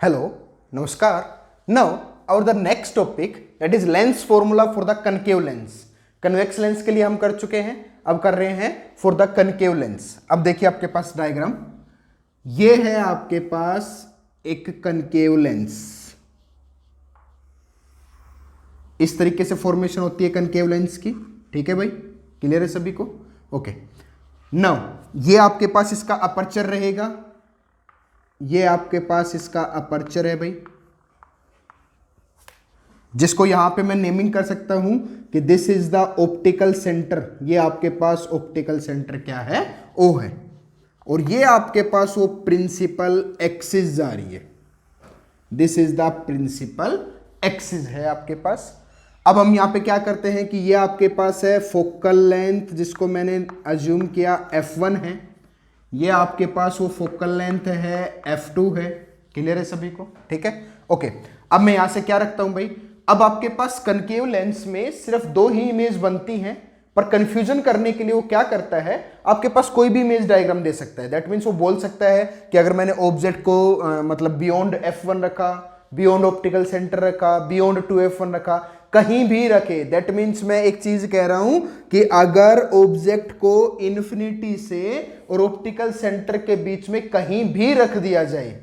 Hello, Namaskar. Now, the next topic that is lens formula for the concave lens. Convex lens के लिए हम कर चुके हैं, अब कर रहे हैं फॉर द कनकेव लेंस. अब देखिए आपके पास डायग्राम, ये है आपके पास एक कनकेव लेंस. इस तरीके से फॉर्मेशन होती है कनकेव लेंस की. ठीक है भाई, क्लियर है सभी को? ओके. नाउ ये आपके पास इसका अपर्चर रहेगा, ये आपके पास इसका अपर्चर है भाई, जिसको यहां पे मैं नेमिंग कर सकता हूं कि this is the optical centre. ये आपके पास ऑप्टिकल सेंटर क्या है? ओ है. और ये आपके पास वो प्रिंसिपल एक्सिस जा रही है. This is the principal axis है आपके पास. अब हम यहां पे क्या करते हैं कि ये आपके पास है फोकल लेंथ, जिसको मैंने अज्यूम किया f1 है. ये आपके पास वो फोकल लेंथ है f2 है. क्लियर है सभी को? ठीक है, ओके. अब मैं यहां से क्या रखता हूं भाई, अब आपके पास कनकेव लेंस में सिर्फ दो ही इमेज बनती हैं, पर कंफ्यूजन करने के लिए वो क्या करता है, आपके पास कोई भी इमेज डायग्राम दे सकता है. दैट मीन्स वो बोल सकता है कि अगर मैंने ऑब्जेक्ट को मतलब बियॉन्ड f1 रखा, बियॉन्ड ऑप्टिकल सेंटर रखा, बियॉन्ड 2f1 रखा, कहीं भी रखे. दैट मीन्स मैं एक चीज कह रहा हूं कि अगर ऑब्जेक्ट को इन्फिनिटी से और ऑप्टिकल सेंटर के बीच में कहीं भी रख दिया जाए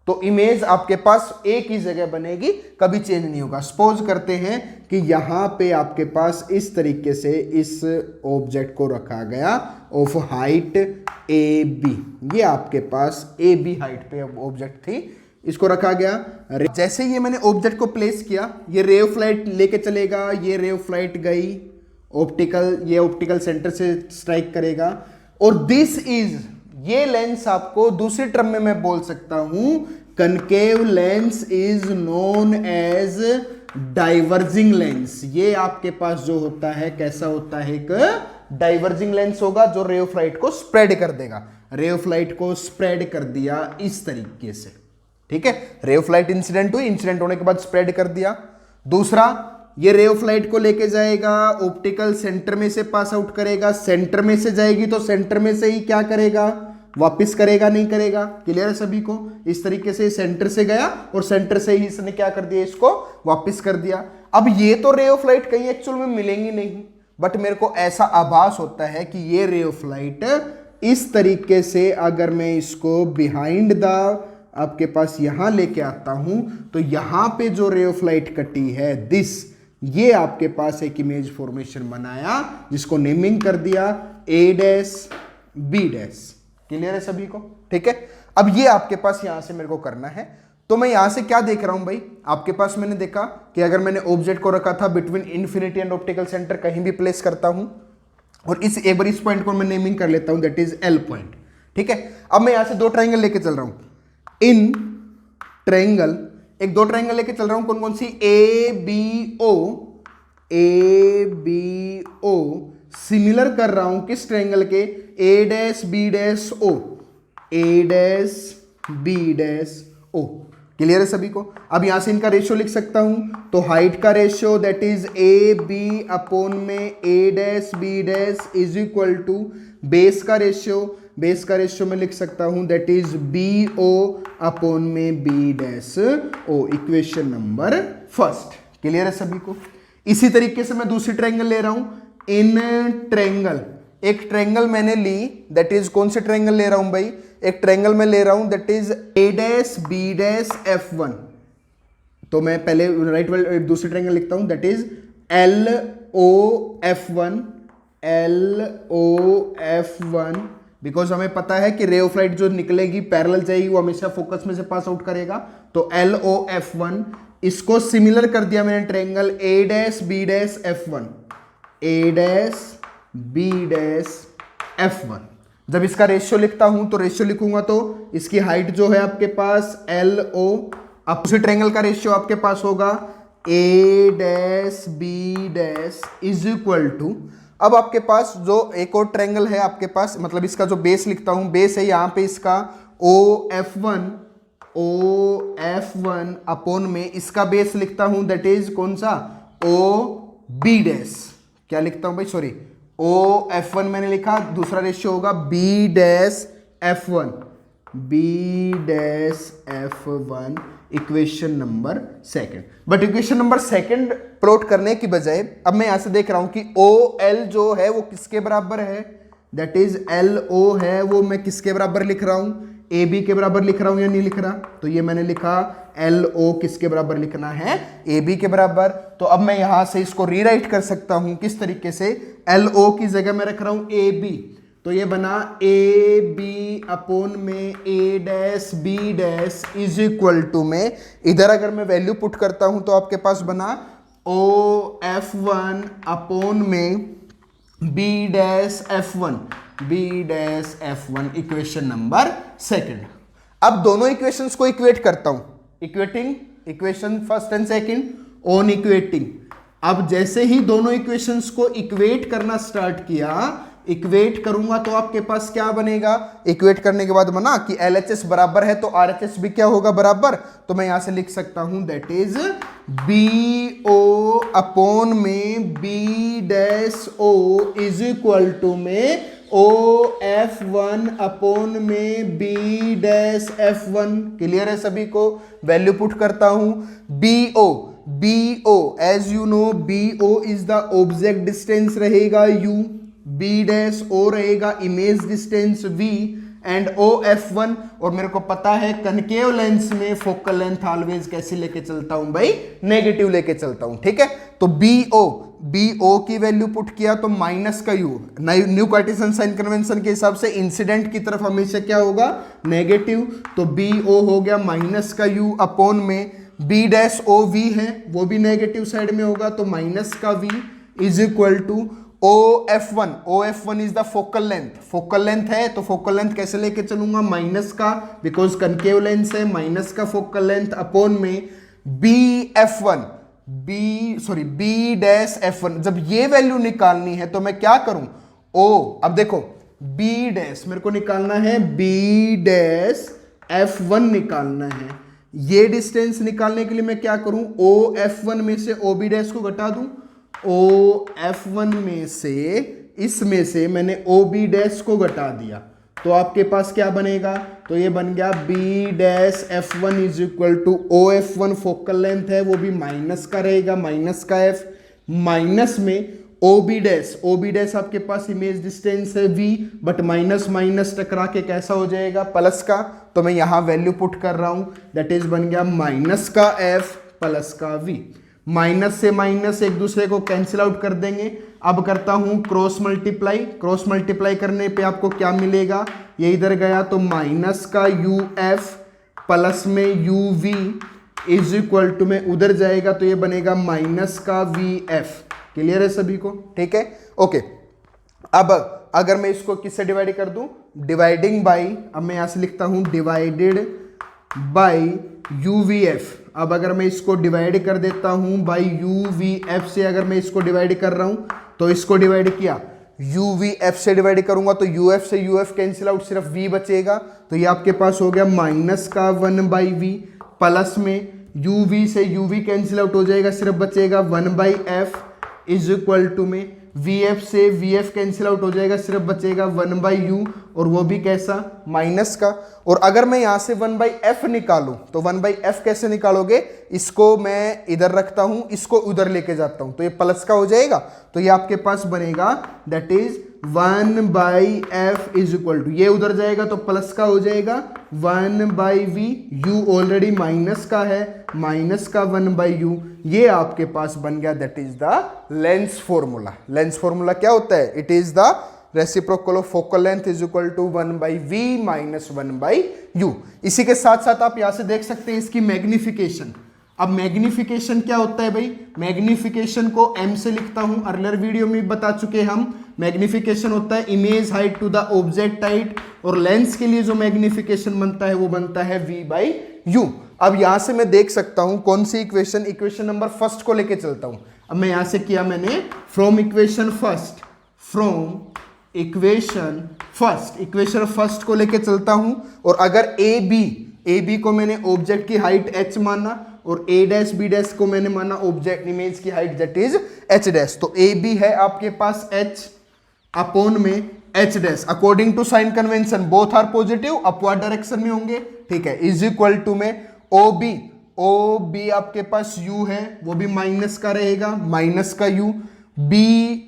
तो इमेज आपके पास एक ही जगह बनेगी, कभी चेंज नहीं होगा. सपोज करते हैं कि यहां पे आपके पास इस तरीके से इस ऑब्जेक्ट को रखा गया ऑफ हाइट ए बी. ये आपके पास ए बी हाइट पे ऑब्जेक्ट थी, इसको रखा गया. जैसे ये मैंने ऑब्जेक्ट को प्लेस किया, ये रे ऑफ लाइट लेके चलेगा, ये रे ऑफ लाइट गई ऑप्टिकल, ये ऑप्टिकल सेंटर से स्ट्राइक करेगा. और दिस इज, ये लेंस आपको दूसरी टर्म में मैं बोल सकता हूं, concave lens is known as diverging lens. ये आपके पास जो होता है कैसा होता है, एक डाइवर्जिंग लेंस होगा जो रे ऑफ लाइट को स्प्रेड कर देगा. रे ऑफ लाइट को स्प्रेड कर दिया इस तरीके से. ठीक है, रे ऑफ लाइट इंसिडेंट हुई, इंसिडेंट होने के बाद स्प्रेड कर दिया. दूसरा, ये रे ऑफ लाइट को लेके जाएगा, ऑप्टिकल सेंटर में से पास आउट करेगा, सेंटर में से जाएगी तो सेंटर में से ही क्या करेगा, वापस करेगा, नहीं करेगा. क्लियर है सभी को? इस तरीके से सेंटर से गया और सेंटर से ही इसने क्या कर दिया, इसको वापस कर दिया. अब ये तो रे ऑफ लाइट कहीं एक्चुअल में मिलेंगी नहीं, बट मेरे को ऐसा आभास होता है कि ये रे ऑफ लाइट इस तरीके से अगर मैं इसको बिहाइंड द आपके पास यहां लेके आता हूं तो यहां पे जो रे ऑफ लाइट कटी है दिस, ये आपके पास एक इमेज फॉर्मेशन बनाया जिसको नेमिंग कर दिया ए डैश बी डैश. क्लियर है सभी को? ठीक है. अब ये आपके पास यहां से मेरे को करना है, तो मैं यहां से क्या देख रहा हूं भाई, आपके पास मैंने देखा कि अगर मैंने ऑब्जेक्ट को रखा था between infinity and optical centre, कहीं भी प्लेस करता हूं, और इस एक बार इस पॉइंट को मैं नेमिंग कर लेता हूं, दैट इज एल पॉइंट. ठीक है. अब मैं यहां से दो ट्राइंगल लेके चल रहा हूं, इन ट्रायंगल, एक दो ट्रायंगल लेके चल रहा हूं. कौन कौन सी? A B O, A B O similar कर रहा हूं किस ट्रायंगल के? A dash B dash O, A dash B dash O. Clear है सभी को? अब यहां से इनका रेशियो लिख सकता हूं, तो हाइट का ratio that is A B upon में A dash B dash is equal to base का रेशियो, बेस का रेशियो में लिख सकता हूं that is B O upon में B dash O. Equation number first. Clear है सभी को? इसी तरीके से मैं दूसरी ट्रायंगल ले रहा हूं, इन ट्रायंगल. एक ट्रायंगल मैंने ली, दैट इज कौन से ट्रायंगल ले रहा हूं भाई? एक ट्रायंगल में ले रहा हूं that is A dash B dash F1. तो मैं पहले राइट वाले दूसरी ट्रायंगल लिखता हूं that is L O F1, L O F1, because हमें पता है कि रे ऑफ लाइट जो निकलेगी पैरेलल जाएगी, वो हमेशा फोकस में से पास आउट करेगा. तो एल ओ F1, इसको सिमिलर कर दिया मैंने triangle A dash B dash F1, A dash B dash F1. जब इसका रेशियो लिखता हूं तो रेशियो लिखूंगा तो इसकी हाइट जो है आपके पास एल ओ, अब उसी ट्रायंगल का रेशियो आपके पास होगा A dash B dash is equal to, अब आपके पास जो एक और ट्रायंगल है आपके पास, मतलब इसका जो बेस लिखता हूं, बेस है यहां पे इसका ओ F1, ओ F1 अपॉन में इसका बेस लिखता हूं दैट इज कौन सा, ओ बी डैश. क्या लिखता हूं भाई, सॉरी, ओ F1 मैंने लिखा, दूसरा रेशियो होगा B dash F1, B dash F1 equation number second. But equation number second plot करने की बजाय अब मैं यहां से देख रहा हूं कि OL जो है वो किसके बराबर है, दैट इज LO है, वो मैं किसके बराबर लिख रहा हूं, AB के बराबर लिख रहा हूं या नहीं लिख रहा। तो ये मैंने लिखा LO किसके बराबर लिखना है, AB के बराबर। तो अब मैं यहां से इसको रीराइट कर सकता हूं किस तरीके से, LO की जगह मैं रख रहा हूं AB, तो ये बना AB अपॉन में A dash B dash is equal to में, इधर अगर मैं वैल्यू पुट करता हूं तो आपके पास बना OF1 अपॉन में B dash F1 equation number second. अब दोनों इक्वेशंस को इक्वेट करता हूं, equating equation first and second on equating. अब जैसे ही दोनों इक्वेशंस को इक्वेट करना स्टार्ट किया, इक्वेट करूंगा तो आपके पास क्या बनेगा, इक्वेट करने के बाद बना कि LHS बराबर है तो RHS भी क्या होगा बराबर। तो मैं यहां से लिख सकता हूं दैट इज BO अपॉन में B dash O is equal to में OF1 अपॉन में B डैश F1। क्लियर है सभी को। वैल्यू पुट करता हूं BO as you know BO is the object distance रहेगा U, B डैश O रहेगा image distance V and OF1, और मेरे को पता है कनकेव लेंस में फोकल लेंथ ऑलवेज कैसे लेके चलता हूं भाई, नेगेटिव लेके चलता हूं। ठीक है, तो BO की वैल्यू पुट किया तो माइनस का U, new Cartesian sign convention के हिसाब से इंसिडेंट की तरफ हमेशा क्या होगा, नेगेटिव। तो BO हो गया माइनस का U अपॉन में B डैश OV है, वो भी नेगेटिव साइड में होगा तो माइनस का V is equal to OF1 is the focal length है, तो फोकल लेंथ कैसे लेके चलूंगा, माइनस का, बिकॉज कनकेव लेंस है, माइनस का फोकल लेंथ अपॉन में B डैश F1। जब ये वैल्यू निकालनी है तो मैं क्या करूं, अब देखो B डैश मेरे को निकालना है, B डैश F1 निकालना है। ये डिस्टेंस निकालने के लिए मैं क्या करूं, OF1 में से OB डैश को घटा दूं, OF1 में से इसमें से मैंने OB डैश को घटा दिया, तो आपके पास क्या बनेगा, तो ये बन गया B dash F1 is equal to OF1 focal length है वो भी माइनस का रहेगा, माइनस का F माइनस में OB डैश आपके पास इमेज डिस्टेंस है V, बट माइनस माइनस टकरा के कैसा हो जाएगा, प्लस का। तो मैं यहां वैल्यू पुट कर रहा हूं, दैट इज बन गया माइनस का F प्लस का V। माइनस से माइनस एक दूसरे को कैंसिल आउट कर देंगे। अब करता हूं क्रॉस मल्टीप्लाई करने पे आपको क्या मिलेगा, ये इधर गया तो माइनस का UF प्लस में UV इज इक्वल टू में उधर जाएगा तो ये बनेगा माइनस का VF। क्लियर है सभी को, ठीक है, ओके। अब अगर मैं इसको किससे डिवाइड कर दूं, डिवाइडिंग बाई, अब मैं यहां से लिखता हूं डिवाइडेड बाई UVF। अब अगर मैं इसको डिवाइड कर देता हूं बाई UVF से, अगर मैं इसको डिवाइड कर रहा हूं तो इसको डिवाइड किया UVF से डिवाइड करूंगा तो UF से UF कैंसिल आउट, सिर्फ V बचेगा। तो ये आपके पास हो गया माइनस का 1/V प्लस में UV से UV कैंसिल आउट हो जाएगा, सिर्फ बचेगा 1/F इज इक्वल टू में VF से VF कैंसिल आउट हो जाएगा, सिर्फ बचेगा 1/U, और वो भी कैसा, माइनस का। और अगर मैं यहां से 1/F निकालूं तो 1/F कैसे निकालोगे, इसको मैं इधर रखता हूं, इसको उधर लेके जाता हूं तो ये प्लस का हो जाएगा। तो ये आपके पास बनेगा that is 1/F is equal to, ये उधर जाएगा तो प्लस का हो जाएगा 1/V, U ऑलरेडी माइनस का है, माइनस का 1/U। ये आपके पास बन गया that is the lens formula. Lens formula क्या होता है, it is the reciprocal of focal length is equal to 1/V minus 1/U। इसी के साथ साथ आप यहां से देख सकते हैं इसकी मैग्निफिकेशन। अब मैग्निफिकेशन क्या होता है भाई, मैग्निफिकेशन को M से लिखता हूं, अर्लियर वीडियो में बता चुके हम। मैग्निफिकेशन होता है image height to the object height, और लेंस के लिए जो मैग्निफिकेशन बनता है वो बनता है V/U। अब यहां से मैं देख सकता हूं कौन सी इक्वेशन नंबर फर्स्ट को लेके चलता हूं। अब मैं यहां से किया मैंने फ्रॉम इक्वेशन फर्स्ट को लेके चलता हूं, और अगर AB को मैंने ऑब्जेक्ट की हाइट h माना और A' को मैंने माना ऑब्जेक्ट इमेज की हाइट दैट इज h'। तो AB है आपके पास h अपॉन में H dash according to sign convention both are positive, upward direction में होंगे, ठीक है, इज इक्वल टू में ओ बी आपके पास यू है वो भी माइनस का रहेगा, माइनस का यू, बी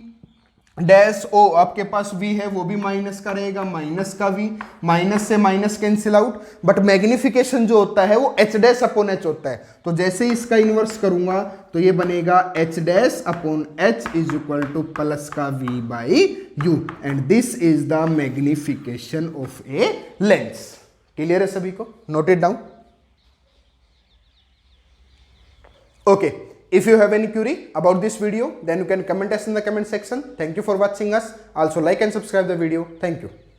डैश ओ आपके पास वी है वो भी माइनस का रहेगा, माइनस का वी, माइनस से minus cancel out, but magnification जो होता है वो एच डैश अपॉन एच होता है, तो जैसे ही इसका इनवर्स करूंगा तो ये बनेगा H dash upon H is equal to plus का V by U, and this is the magnification of a lens. Clear है सभी को? Note it down. Okay, if you have any query about this video, then you can comment us in the comment section. Thank you for watching us. Also like and subscribe the video. Thank you.